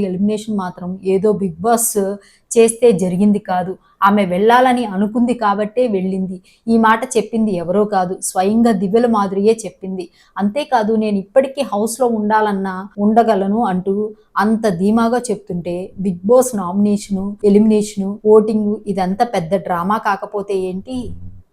Elimination మాత్రం ఏదో big boss చేస్తే జరిగింది కాదు. ఆమె వెళ్ళాలని అనుకుంది కాబట్టే వెళ్ళింది. ఈ మాట చెప్పింది ఎవరో కాదు, స్వయంగా దివ్యల మాదిరియే చెప్పింది. అంతేకాదు, నేను ఇప్పటికీ హౌస్‌లో ఉండాలన్నా ఉండగలను అంటూ అంత ధీమాగా చెప్తుంటే Bigg Boss nomination, elimination, voting ఇదంతా పెద్ద డ్రామా కాకపోతే ఏంటి?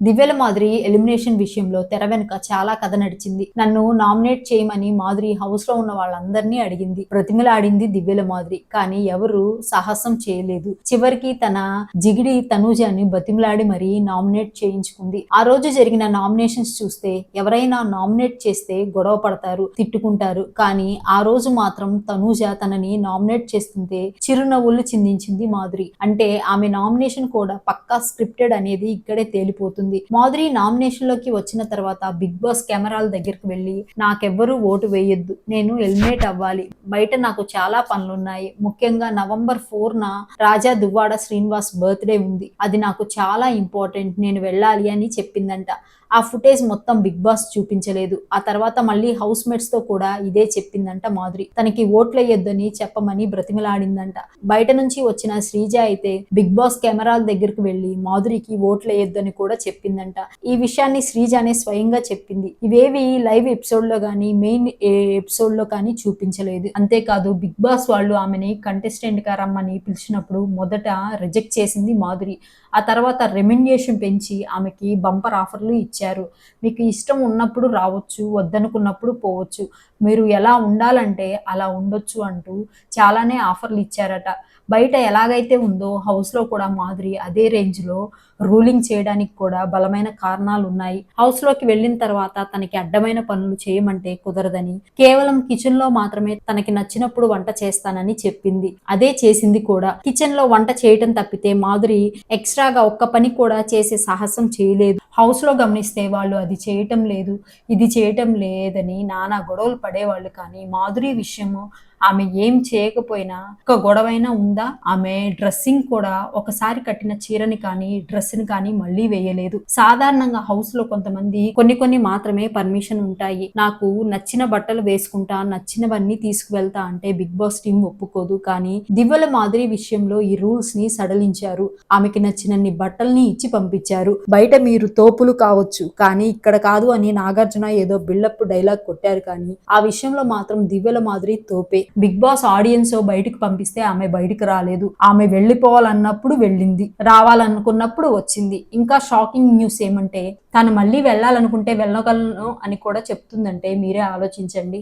దివ్యల మాదిరి ఎలిమినేషన్ విషయంలో తెర వెనుక చాలా కథ నడిచింది. నన్ను నామినేట్ చేయమని మాధురి హౌస్ లో ఉన్న వాళ్ళందరినీ అడిగింది, బ్రతిమిలాడింది దివ్యల మాదిరి. కానీ ఎవరు సాహసం చేయలేదు. చివరికి తన జిగిడి తనూజాని బతిమిలాడి మరీ నామినేట్ చేయించుకుంది. ఆ రోజు జరిగిన నామినేషన్స్ చూస్తే ఎవరైనా నామినేట్ చేస్తే గొడవ పడతారు, తిట్టుకుంటారు. కానీ ఆ రోజు మాత్రం తనూజ తనని నామినేట్ చేస్తుంటే చిరునవ్వులు చిందించింది మాధురి. అంటే ఆమె నామినేషన్ కూడా పక్కా స్క్రిప్టెడ్ అనేది ఇక్కడే తేలిపోతుంది. మాధురి నామినేషన్ లోకి వచ్చిన తర్వాత బిగ్ బాస్ కెమెరాల దగ్గరికి వెళ్ళి, నాకెవ్వరూ ఓటు వేయొద్దు, నేను ఎలిమినేట్ అవ్వాలి, బయట నాకు చాలా పనులున్నాయి, ముఖ్యంగా నవంబర్ 4న రాజా దువ్వాడ శ్రీనివాస్ బర్త్డే ఉంది, అది నాకు చాలా ఇంపార్టెంట్, నేను వెళ్ళాలి అని చెప్పిందంట. ఆ ఫుటేజ్ మొత్తం బిగ్ బాస్ చూపించలేదు. ఆ తర్వాత మళ్ళీ హౌస్ మేట్స్ తో కూడా ఇదే చెప్పిందంట మాధురి. తనకి ఓట్లేయొద్దని చెప్పమని బ్రతిమలాడిందంట. బయట నుంచి వచ్చిన శ్రీజ అయితే బిగ్ బాస్ కెమెరాల దగ్గరికి వెళ్లి మాధురికి ఓట్లేయొద్దని కూడా చెప్పిందంట. ఈ విషయాన్ని శ్రీజానే స్వయంగా చెప్పింది. ఇవేవి లైవ్ ఎపిసోడ్ లో గానీ మెయిన్ ఎపిసోడ్ లో కానీ చూపించలేదు. అంతేకాదు, బిగ్ బాస్ వాళ్ళు ఆమెని కంటెస్టెంట్ గా రమ్మని పిలిచినప్పుడు మొదట రిజెక్ట్ చేసింది మాధురి. ఆ తర్వాత రెమ్యునరేషన్ పెంచి ఆమెకి బంపర్ ఆఫర్లు ఇచ్చారు. మీకు ఇష్టం ఉన్నప్పుడు రావచ్చు, వద్దనుకున్నప్పుడు పోవచ్చు, మీరు ఎలా ఉండాలంటే అలా ఉండొచ్చు అంటూ చాలానే ఆఫర్లు ఇచ్చారట. బయట ఎలాగైతే ఉందో హౌస్లో కూడా మాధురి అదే రేంజ్లో రూలింగ్ చేయడానికి కూడా బలమైన కారణాలు ఉన్నాయి. హౌస్లోకి వెళ్ళిన తర్వాత తనకి అడ్డమైన పనులు చేయమంటే కుదరదని, కేవలం కిచెన్ లో మాత్రమే తనకి నచ్చినప్పుడు వంట చేస్తానని చెప్పింది. అదే చేసింది కూడా. కిచెన్ లో వంట చేయటం తప్పితే మాధురి ఎక్స్ట్రాగా ఒక్క పని కూడా చేసే సాహసం చేయలేదు. హౌస్ లో గమనిస్తే వాళ్ళు అది చేయటం లేదు, ఇది చేయటం లేదని నానా గొడవలు పడేవాళ్ళు. కానీ మాధురి విషయము ఆమె ఏం చేయకపోయినా ఒక గొడవైనా ఉందా? ఆమె డ్రెస్సింగ్ కూడా ఒకసారి కట్టిన చీరని కానీ డ్రెస్ని కానీ మళ్ళీ వేయలేదు. సాధారణంగా హౌస్ లో కొంతమంది కొన్ని మాత్రమే పర్మిషన్ ఉంటాయి. నాకు నచ్చిన బట్టలు వేసుకుంటా, నచ్చినవన్నీ తీసుకువెళ్తా అంటే బిగ్ బాస్ టీం ఒప్పుకోదు. కానీ దివ్యల మాధురి విషయంలో ఈ రూల్స్ ని సడలించారు. ఆమెకి నచ్చినన్ని బట్టల్ని ఇచ్చి పంపించారు. బయట మీరు తోపులు కావచ్చు, కానీ ఇక్కడ కాదు అని నాగార్జున ఏదో బిల్డప్ డైలాగ్ కొట్టారు. కానీ ఆ విషయంలో మాత్రం దివ్యల మాధురి తోపే. బిగ్ బాస్ ఆడియన్స్ బయటకు పంపిస్తే ఆమె బయటకు రాలేదు. ఆమె వెళ్ళిపోవాలన్నప్పుడు వెళ్ళింది, రావాలనుకున్నప్పుడు వచ్చింది. ఇంకా షాకింగ్ న్యూస్ ఏమంటే తను మళ్ళీ వెళ్ళాలనుకుంటే వెళ్ళగలను అని కూడా చెప్తుందంటే మీరే ఆలోచించండి.